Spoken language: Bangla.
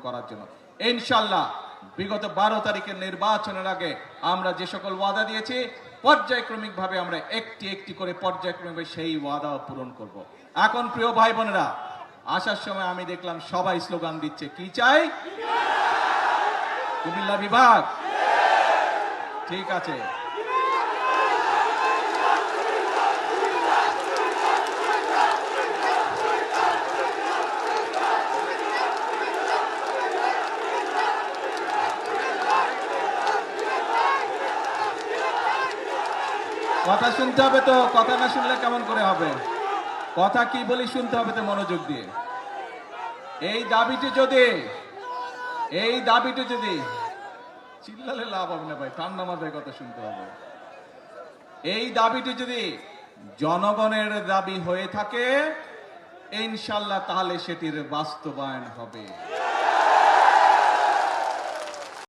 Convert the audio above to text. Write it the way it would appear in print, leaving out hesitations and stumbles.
করার জন্য। ইনশাআল্লাহ বিগত 12 তারিখের নির্বাচনের আগে আমরা যে সকল ওয়াদা দিয়েছি পর্যায়ক্রমিকভাবে আমরা একটি একটি করে পর্যায়ক্রমিকভাবে সেই ওয়াদা পূরণ করব। এখন প্রিয় ভাই বোনেরা, আসার সময় আমি দেখলাম সবাই স্লোগান দিচ্ছে, কি চাই? কুমিল্লা বিভাগ। ঠিক আছে, কথা শুনতে হবে তো, কথা না শুনলে কেমন করে হবে? কথা কি বলি শুনতে হবে তো মনোযোগ দিয়ে। এই দাবিটি যদি চিল্লালে লাভ হবে না ভাই, ঠান্ডা মাথায় কথা শুনতে হবে। এই দাবিটি যদি জনগণের দাবি হয়ে থাকে ইনশাআল্লাহ তাহলে সেটির বাস্তবায়ন হবে।